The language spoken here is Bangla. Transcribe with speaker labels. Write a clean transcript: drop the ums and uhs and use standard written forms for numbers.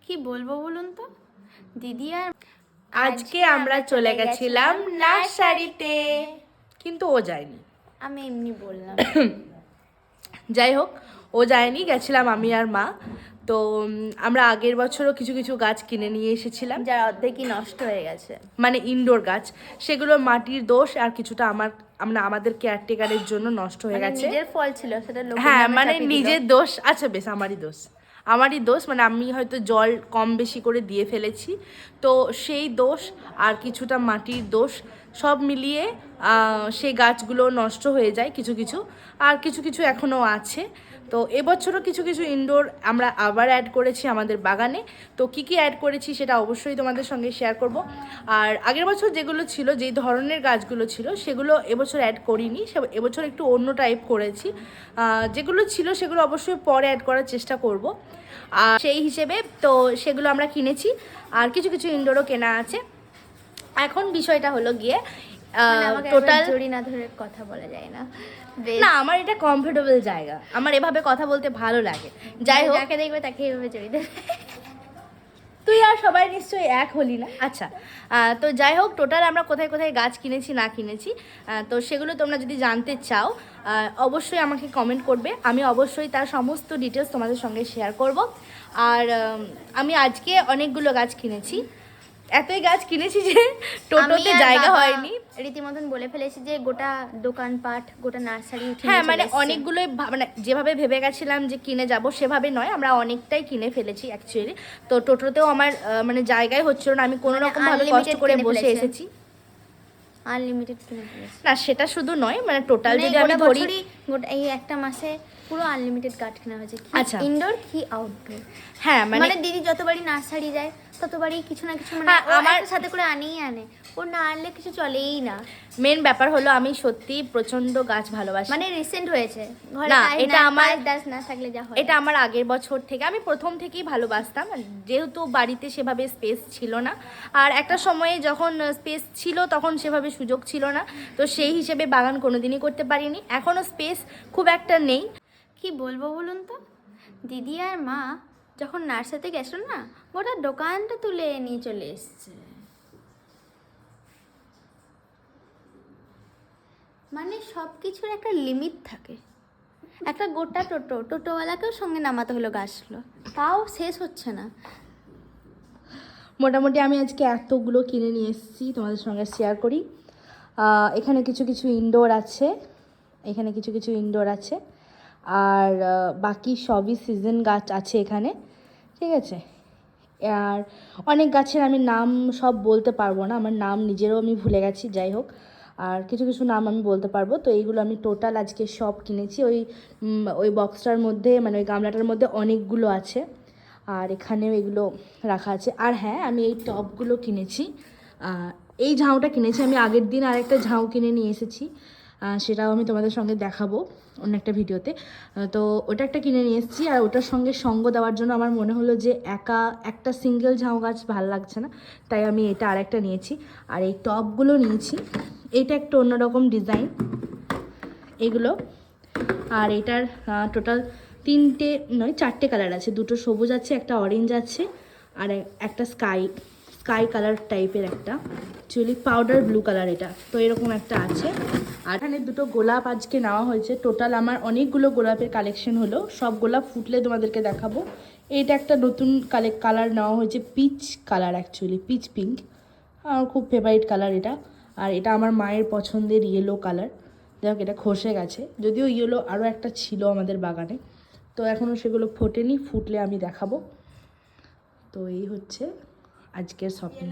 Speaker 1: কি বলবো বলুন তো দিদি আর
Speaker 2: আজকে আমরা চলে গেছিলাম নার্সারিতে, কিন্তু ও যায়নি,
Speaker 1: আমি এমনি বললাম।
Speaker 2: যাই হোক ও যায়নি, গেছিলাম আমি আর মা। তো আমরা আগের বছরও কিছু কিছু গাছ কিনে নিয়ে এসেছিলাম,
Speaker 1: যার অর্ধেকই নষ্ট হয়ে গেছে,
Speaker 2: মানে ইনডোর গাছ। সেগুলো মাটির দোষ আর কিছুটা আমাদের কেয়ারটেকারের জন্য নষ্ট হয়ে গেছে।
Speaker 1: নিজের ফল ছিল সেটা লোকের
Speaker 2: হ্যাঁ,
Speaker 1: নামে
Speaker 2: মানে
Speaker 1: চাপিয়ে দিল।
Speaker 2: নিজের দোষ। আচ্ছা বেশ, আমারই দোষ, মানে আমি হয়তো জল কম বেশি করে দিয়ে ফেলেছি, তো সেই দোষ আর কিছুটা মাটির দোষ সব মিলিয়ে সেই গাছগুলো নষ্ট হয়ে যায় কিছু কিছু, আর কিছু কিছু এখনও আছে। তো এবছরও কিছু কিছু ইনডোর আমরা আবার অ্যাড করেছি আমাদের বাগানে। তো কি কি অ্যাড করেছি সেটা অবশ্যই তোমাদের সঙ্গে শেয়ার করব। আর আগের বছর যেগুলো ছিল, যেই ধরনের গাছগুলো ছিল, সেগুলো এবছর অ্যাড করিনি, এবছর একটু অন্য টাইপ করেছি। যেগুলো ছিল সেগুলো অবশ্যই পরে অ্যাড করার চেষ্টা করব। আর সেই হিসেবে তো সেগুলো আমরা কিনেছি, আর কিছু কিছু ইনডোরও কেনা আছে। এখন বিষয়টা হলো গিয়ে
Speaker 1: টোটাল জড়ি না ধরে কথা বলা যায় না।
Speaker 2: না, আমার এটা কমফোর্টেবল জায়গা, আমার এভাবে কথা বলতে ভালো লাগে। যাই হোক,
Speaker 1: যাকে দেখবে তাকে এভাবে জড়ি দেবে।
Speaker 2: তুই আর সবাই নিশ্চয়ই এক হলি না। আচ্ছা, তো যাই হোক, টোটাল আমরা কোথায় কোথায় গাছ কিনেছি না কিনেছি, তো সেগুলো তোমরা যদি জানতে চাও অবশ্যই আমাকে কমেন্ট করবে, আমি অবশ্যই তার সমস্ত ডিটেলস তোমাদের সঙ্গে শেয়ার করব। আর আমি আজকে অনেকগুলো গাছ কিনেছি, এতই গাছ কিনেছি যে টোটোতে জায়গা হয়নি।
Speaker 1: রীতিমতন বলে ফেলেছি যে গোটা দোকানপাট, গোটা নার্সারি।
Speaker 2: হ্যাঁ, মানে অনেকগুলোই, মানে যেভাবে ভেবে গেছিলাম যে কিনে যাব সেভাবে নয়, আমরা অনেকটাই কিনে ফেলেছি অ্যাকচুয়ালি। তো টোটোতেও আমার মানে জায়গায় হচ্ছিল না, আমি কোনো রকম ভাবে কষ্ট করে বসে এসেছি।
Speaker 1: আনলিমিটেড কিনে ফেলেছি
Speaker 2: না, সেটা শুধু নয়, মানে টোটাল যদি আমি ধরি,
Speaker 1: গোটা এই একটা মাসে পুরো আনলিমিটেড গাছ কেনা হয়েছে।
Speaker 2: আচ্ছা,
Speaker 1: ইনডোর কি আউটডোর।
Speaker 2: হ্যাঁ, মানে
Speaker 1: দিদি যতবারই নার্সারি যায় ততবারই কিছু না কিছু, মানে আমার সাথে করে আনে, ও না আনলে কিছু চলেই না।
Speaker 2: মেন ব্যাপার হলো আমি সত্যি প্রচন্ড গাছ ভালোবাসি।
Speaker 1: মানে রিসেন্ট হয়েছে,
Speaker 2: না এটা আমার
Speaker 1: গাছ না থাকলে যা হয়,
Speaker 2: এটা আমার আগের বছর থেকে, আমি প্রথম থেকেই ভালোবাসতাম, যেহেতু বাড়িতে সেভাবে স্পেস ছিল না, আর একটা সময়ে যখন স্পেস ছিল তখন সেভাবে সুযোগ ছিল না, তো সেই হিসেবে বাগান কোনোদিনই করতে পারিনি। এখনও স্পেস খুব একটা নেই।
Speaker 1: কি বলবো বলুন তো, দিদি আর মা যখন নার্সারিতে গেছিল না, গোটা দোকানটা তুলে নিয়ে চলে এসছে। মানে সব কিছুর একটা লিমিট থাকে। একটা গোটা টোটোওয়ালাকেও সঙ্গে নামাতে হলো গাছগুলো, তাও শেষ হচ্ছে না।
Speaker 2: মোটামুটি আমি আজকে এতগুলো কিনে নিয়ে এসেছি, তোমাদের সঙ্গে শেয়ার করি। এখানে কিছু কিছু ইনডোর আছে, আর বাকি সবই সিজন গাছ আছে এখানে, ঠিক আছে। আর অনেক গাছের আমি নাম সব বলতে পারবো না, আমার নাম নিজেরও আমি ভুলে গেছি। যাই হোক, আর কিছু কিছু নাম আমি বলতে পারবো। তো এইগুলো আমি টোটাল আজকে সব কিনেছি। ওই বক্সটার মধ্যে, মানে ওই গামলাটার মধ্যে অনেকগুলো আছে, আর এখানেও এগুলো রাখা আছে। আর হ্যাঁ, আমি এই টবগুলো কিনেছি, এই ঝাউটা কিনেছি আমি আগের দিন, আর একটা ঝাউ কিনে নিয়ে এসেছি, সেটাও আমি তোমাদের সঙ্গে দেখাবো অন্য একটা ভিডিওতে। তো ওটা একটা কিনে নিয়ে এসেছি, আর ওটার সঙ্গে সঙ্গ দেওয়ার জন্য আমার মনে হলো যে একটা সিঙ্গেল ঝাউ গাছ ভালো লাগছে না, তাই আমি এটা আরেকটা নিয়েছি। আর এই টবগুলো নিয়েছি, এইটা একটা অন্যরকম ডিজাইন এগুলো। আর এটার টোটাল 4টে কালার আছে, 2টো সবুজ আছে, একটা অরেঞ্জ আছে, আর একটা স্কাই কালার টাইপের, একটা অ্যাকচুয়ালি পাউডার ব্লু কালার এটা। তো এরকম একটা আছে। আর এখানে 2টো গোলাপ আজকে নেওয়া হয়েছে। টোটাল আমার অনেকগুলো গোলাপের কালেকশন হলো, সব গোলাপ ফুটলে তোমাদেরকে দেখাবো। এইটা একটা নতুন কালার নেওয়া হয়েছে, peach colour, actually pitch pink, আমার খুব ফেভারিট কালার এটা। আর এটা আমার মায়ের পছন্দের ইয়েলো কালার, যাক এটা খসে গেছে, যদিও ইয়েলো আরও একটা ছিল আমাদের বাগানে, তো এখনও সেগুলো ফোটেনি, ফুটলে আমি দেখাবো। তো এই হচ্ছে আজকের শপিং।